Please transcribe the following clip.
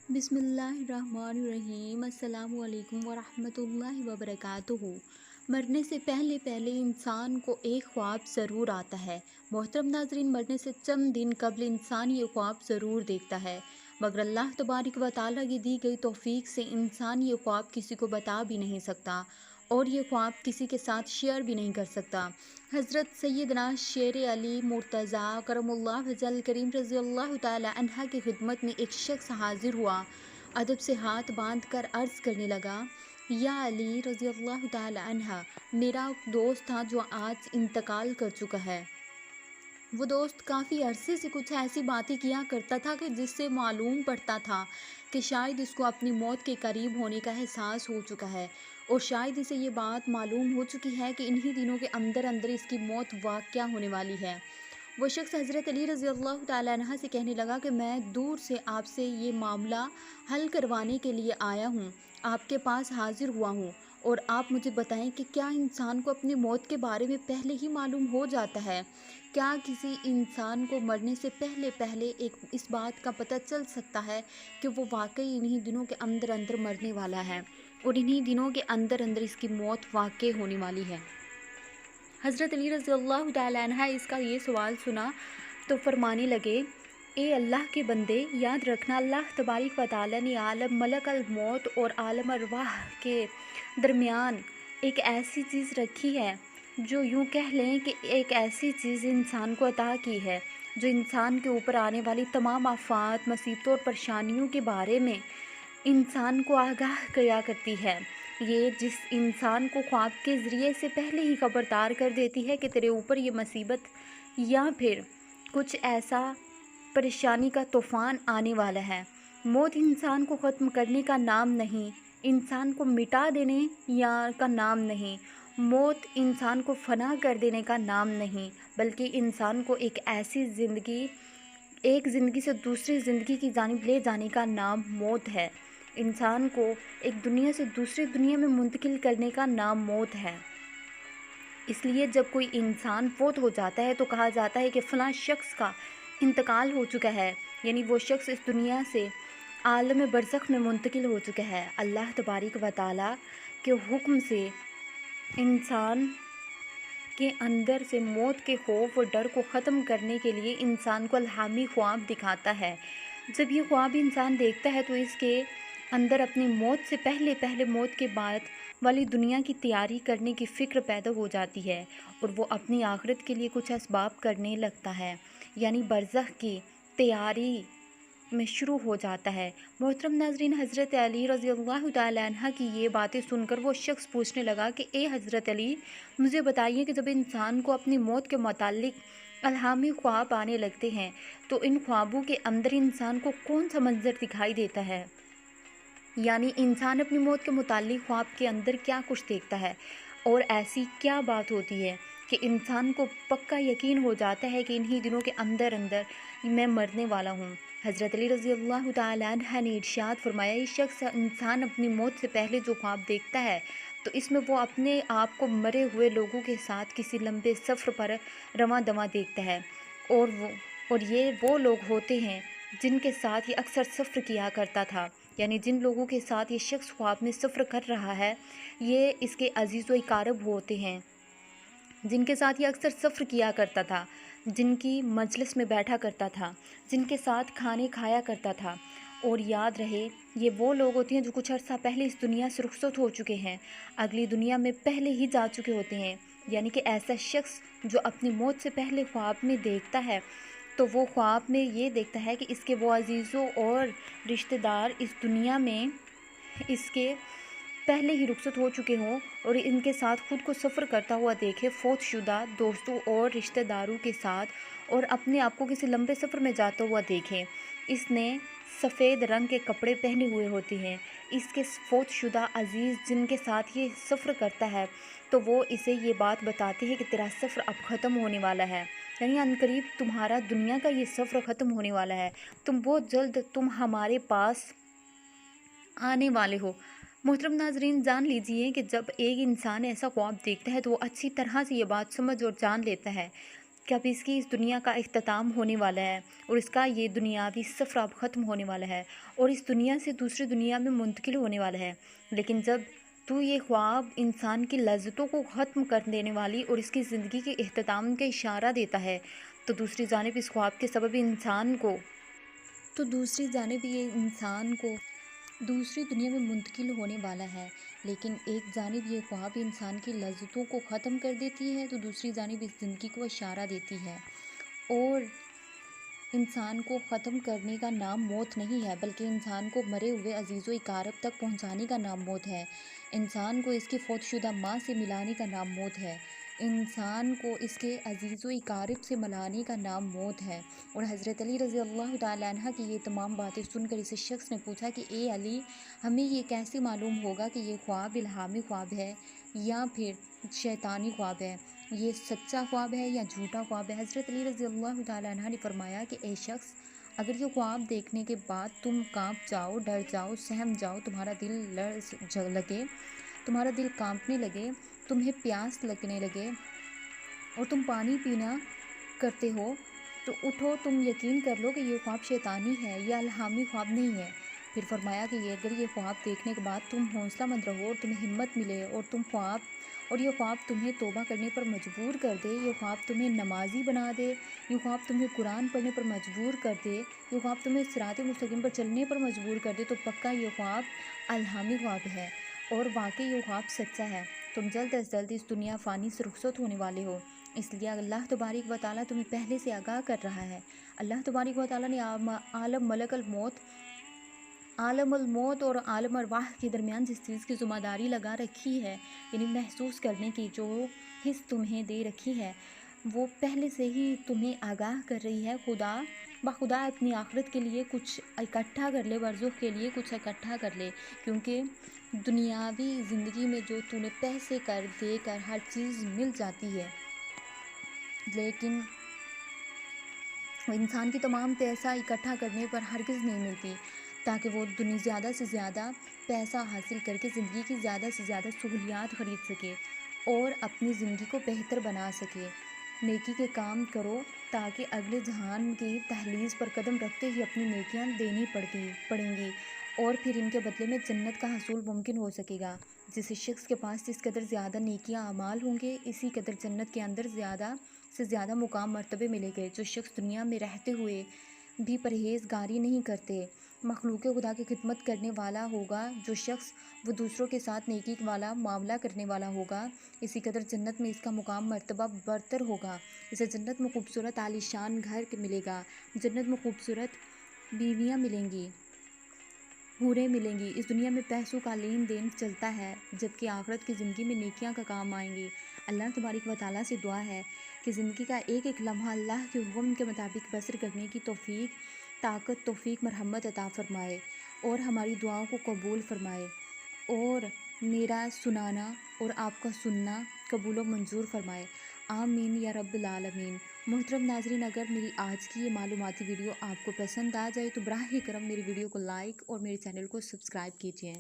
بسم اللہ الرحمن الرحیم۔ السلام علیکم ورحمۃ اللہ وبرکاتہ۔ مرنے سے پہلے پہلے انسان کو ایک خواب ضرور آتا ہے۔ محترم ناظرین، مرنے سے چند دن قبل انسان یہ خواب ضرور دیکھتا ہے، مگر اللہ تبارک و تعالیٰ کی دی گئی توفیق سے انسان یہ خواب کسی کو بتا بھی نہیں سکتا اور یہ خواب کسی کے ساتھ شیئر بھی نہیں کر سکتا۔ حضرت سیدنا شیر علی مرتضیٰ کرم اللہ وجہ کریم رضی اللہ تعالی عنہ کی خدمت میں ایک شخص حاضر ہوا، ادب سے ہاتھ باندھ کر عرض کرنے لگا، یا علی رضی اللہ تعالی عنہ، میرا دوست تھا جو آج انتقال کر چکا ہے۔ وہ دوست کافی عرصے سے کچھ ایسی باتیں کیا کرتا تھا کہ جس سے معلوم پڑتا تھا کہ شاید اس کو اپنی موت کے قریب ہونے کا احساس ہو چکا ہے، اور شاید اسے یہ بات معلوم ہو چکی ہے کہ انہی دنوں کے اندر اندر اس کی موت واقع ہونے والی ہے۔ وہ شخص حضرت علی رضی اللہ تعالیٰ عنہ سے کہنے لگا کہ میں دور سے آپ سے یہ معاملہ حل کروانے کے لیے آیا ہوں، آپ کے پاس حاضر ہوا ہوں، اور آپ مجھے بتائیں کہ کیا انسان کو اپنی موت کے بارے میں پہلے ہی معلوم ہو جاتا ہے؟ کیا کسی انسان کو مرنے سے پہلے پہلے اس بات کا پتہ چل سکتا ہے کہ وہ واقعی انہی دنوں کے اندر اندر مرنے والا ہے اور انہی دنوں کے اندر اندر اس کی موت واقع ہونے والی ہے؟ حضرت علی رضی اللہ تعالیٰ عنہ اس کا یہ سوال سنا تو فرمانے لگے، اے اللہ کے بندے، یاد رکھنا اللہ تبارک و تعالیٰ نے عالم ملک الموت اور عالم ارواح کے درمیان ایک ایسی چیز رکھی ہے، جو یوں کہہ لیں کہ ایک ایسی چیز انسان کو عطا کی ہے جو انسان کے اوپر آنے والی تمام آفات، مصیبتوں اور پریشانیوں کے بارے میں انسان کو آگاہ کیا کرتی ہے۔ یہ جس انسان کو خواب کے ذریعے سے پہلے ہی خبردار کر دیتی ہے کہ تیرے اوپر یہ مصیبت یا پھر کچھ ایسا پریشانی کا طوفان آنے والا ہے۔ موت انسان کو ختم کرنے کا نام نہیں، انسان کو مٹا دینے کا نام نہیں، موت انسان کو فنا کر دینے کا نام نہیں، بلکہ انسان کو ایک زندگی سے دوسری زندگی کی جانب لے جانے کا نام موت ہے۔ انسان کو ایک دنیا سے دوسری دنیا میں منتقل کرنے کا نام موت ہے۔ اس لیے جب کوئی انسان فوت ہو جاتا ہے تو کہا جاتا ہے کہ فلاں شخص کا انتقال ہو چکا ہے، یعنی وہ شخص اس دنیا سے عالم برزخ میں منتقل ہو چکا ہے۔ اللہ تبارک و تعالیٰ کے حکم سے انسان کے اندر سے موت کے خوف اور ڈر کو ختم کرنے کے لیے انسان کو الہامی خواب دکھاتا ہے۔ جب یہ خواب انسان دیکھتا ہے تو اس کے اندر اپنی موت سے پہلے پہلے موت کے بعد والی دنیا کی تیاری کرنے کی فکر پیدا ہو جاتی ہے، اور وہ اپنی آخرت کے لیے کچھ اسباب کرنے لگتا ہے، یعنی برزخ کی تیاری میں شروع ہو جاتا ہے۔ محترم ناظرین، حضرت علی رضی اللہ تعالیٰ عنہ کی یہ باتیں سن کر وہ شخص پوچھنے لگا کہ اے حضرت علی، مجھے بتائیے کہ جب انسان کو اپنی موت کے متعلق الہامی خواب آنے لگتے ہیں تو ان خوابوں کے اندر انسان کو کون سا منظر دکھائی دیتا ہے؟ یعنی انسان اپنی موت کے متعلق خواب کے اندر کیا کچھ دیکھتا ہے، اور ایسی کیا بات ہوتی ہے کہ انسان کو پکا یقین ہو جاتا ہے کہ انہی دنوں کے اندر اندر میں مرنے والا ہوں؟ حضرت علی رضی اللہ تعالیٰ عنہ نے ارشاد فرمایا، یہ شخص انسان اپنی موت سے پہلے جو خواب دیکھتا ہے تو اس میں وہ اپنے آپ کو مرے ہوئے لوگوں کے ساتھ کسی لمبے سفر پر رواں دواں دیکھتا ہے، اور یہ وہ لوگ ہوتے ہیں جن کے ساتھ یہ اکثر سفر کیا کرتا تھا، یعنی جن لوگوں کے ساتھ یہ شخص خواب میں سفر کر رہا ہے یہ اس کے عزیز و اقارب ہوتے ہیں، جن کے ساتھ یہ اکثر سفر کیا کرتا تھا، جن کی مجلس میں بیٹھا کرتا تھا، جن کے ساتھ کھانے کھایا کرتا تھا۔ اور یاد رہے، یہ وہ لوگ ہوتے ہیں جو کچھ عرصہ پہلے اس دنیا سے رخصت ہو چکے ہیں، اگلی دنیا میں پہلے ہی جا چکے ہوتے ہیں۔ یعنی کہ ایسا شخص جو اپنی موت سے پہلے خواب میں دیکھتا ہے تو وہ خواب میں یہ دیکھتا ہے کہ اس کے وہ عزیزوں اور رشتہ دار اس دنیا میں اس کے پہلے ہی رخصت ہو چکے ہوں، اور ان کے ساتھ خود کو سفر کرتا ہوا دیکھے فوت شدہ دوستوں اور رشتہ داروں کے ساتھ، اور اپنے آپ کو کسی لمبے سفر میں جاتا ہوا دیکھے۔ اس نے سفید رنگ کے کپڑے پہنے ہوئے ہوتے ہیں، اس کے فوت شدہ عزیز جن کے ساتھ یہ سفر کرتا ہے تو وہ اسے یہ بات بتاتے ہیں کہ تیرا سفر اب ختم ہونے والا ہے، یعنی عنقریب تمہارا دنیا کا یہ سفر ختم ہونے والا ہے، تم بہت جلد ہمارے پاس آنے والے ہو۔ محترم ناظرین، جان لیجئے کہ جب ایک انسان ایسا خواب دیکھتا ہے تو وہ اچھی طرح سے یہ بات سمجھ اور جان لیتا ہے کہ اب اس کی اس دنیا کا اختتام ہونے والا ہے اور اس کا یہ دنیاوی سفر اب ختم ہونے والا ہے اور اس دنیا سے دوسری دنیا میں منتقل ہونے والا ہے۔ لیکن جب تو یہ خواب انسان کی لذتوں کو ختم کر دینے والی اور اس کی زندگی کے اختتام کا اشارہ دیتا ہے، تو دوسری جانب اس خواب کے سبب یہ انسان کو دوسری دنیا میں منتقل ہونے والا ہے۔ لیکن ایک جانب یہ خواب انسان کی لذتوں کو ختم کر دیتی ہے تو دوسری جانب اس زندگی کو اشارہ دیتی ہے، اور انسان کو ختم کرنے کا نام موت نہیں ہے، بلکہ انسان کو مرے ہوئے عزیز و اقارب تک پہنچانے کا نام موت ہے۔ انسان کو اس کی فوت شدہ ماں سے ملانے کا نام موت ہے، انسان کو اس کے عزیز و اقارب سے ملانے کا نام موت ہے۔ اور حضرت علی رضی اللہ تعالیٰ عنہ کی یہ تمام باتیں سن کر اس شخص نے پوچھا کہ اے علی، ہمیں یہ کیسے معلوم ہوگا کہ یہ خواب الہامی خواب ہے یا پھر شیطانی خواب ہے، یہ سچا خواب ہے یا جھوٹا خواب ہے؟ حضرت علی رضی اللہ تعالیٰ عنہ نے فرمایا کہ اے شخص، اگر یہ خواب دیکھنے کے بعد تم کانپ جاؤ، ڈر جاؤ، سہم جاؤ، تمہارا دل کانپنے لگے، تمہیں پیاس لگنے لگے اور تم پانی پینا کرتے ہو، تو اٹھو، تم یقین کر لو کہ یہ خواب شیطانی ہے، یہ الہامی خواب نہیں ہے۔ پھر فرمایا کہ اگر یہ خواب دیکھنے کے بعد تم حوصلہ مند رہو اور تمہیں ہمت ملے اور یہ خواب تمہیں توبہ کرنے پر مجبور کر دے، یہ خواب تمہیں نمازی بنا دے، یہ خواب تمہیں قرآن پڑھنے پر مجبور کر دے، یہ خواب تمہیں صراط مستقیم پر چلنے پر مجبور کر دے، تو پکا یہ خواب الہامی خواب ہے اور واقعی یہ خواب سچا ہے۔ تم جلد از جلد اس دنیا فانی سے رخصت ہونے والے ہو، اس لیے اللہ تبارک و تعالیٰ تمہیں پہلے سے آگاہ کر رہا ہے۔ اللہ تبارک و تعالیٰ نے عالم الموت اور عالم ارواح کے درمیان جس چیز کی ذمہ داری لگا رکھی ہے، یعنی محسوس کرنے کی جو حص تمہیں دے رکھی ہے، وہ پہلے سے ہی تمہیں آگاہ کر رہی ہے۔ بخدا اپنی آخرت کے لیے کچھ اکٹھا کر لے، برزخ کے لیے کچھ اکٹھا کر لے، کیونکہ دنیاوی زندگی میں جو تو نے پیسے کر دے کر ہر چیز مل جاتی ہے، لیکن انسان کی تمام پیسہ اکٹھا کرنے پر ہرگز نہیں ملتی، تاکہ وہ زیادہ سے زیادہ پیسہ حاصل کر کے زندگی کی زیادہ سے زیادہ سہولیات خرید سکے اور اپنی زندگی کو بہتر بنا سکے۔ نیکی کے کام کرو تاکہ اگلے جہان کی دہلیز پر قدم رکھتے ہی اپنی نیکیاں دینی پڑیں گی اور پھر ان کے بدلے میں جنت کا حصول ممکن ہو سکے گا۔ جس شخص کے پاس جس قدر زیادہ نیکیاں اعمال ہوں گے، اسی قدر جنت کے اندر زیادہ سے زیادہ مقام مرتبے ملے گے۔ جو شخص دنیا میں رہتے ہوئے بھی پرہیزگاری نہیں کرتے، مخلوق خدا کی خدمت کرنے والا ہوگا، جو شخص وہ دوسروں کے ساتھ نیکی والا معاملہ کرنے والا ہوگا، اسی قدر جنت میں اس کا مقام مرتبہ برتر ہوگا۔ اسے جنت میں خوبصورت عالی شان گھر ملے گا، جنت میں خوبصورت بیویاں ملیں گی، حوریں ملیں گی۔ اس دنیا میں پیسوں کا لین دین چلتا ہے، جبکہ آخرت کی زندگی میں نیکیاں کا کام آئیں گی۔ اللہ تبارک و تعالیٰ سے دعا ہے کہ زندگی کا ایک ایک لمحہ اللہ کے حکم کے مطابق بسر کرنے کی توفیق مرحمت عطا فرمائے اور ہماری دعاؤں کو قبول فرمائے، اور میرا سنانا اور آپ کا سننا قبول و منظور فرمائے، آمین یا رب العالمین۔ محترم ناظرین، اگر میری آج کی یہ معلوماتی ویڈیو آپ کو پسند آ جائے تو براہ کرم میری ویڈیو کو لائک اور میرے چینل کو سبسکرائب کیجیے۔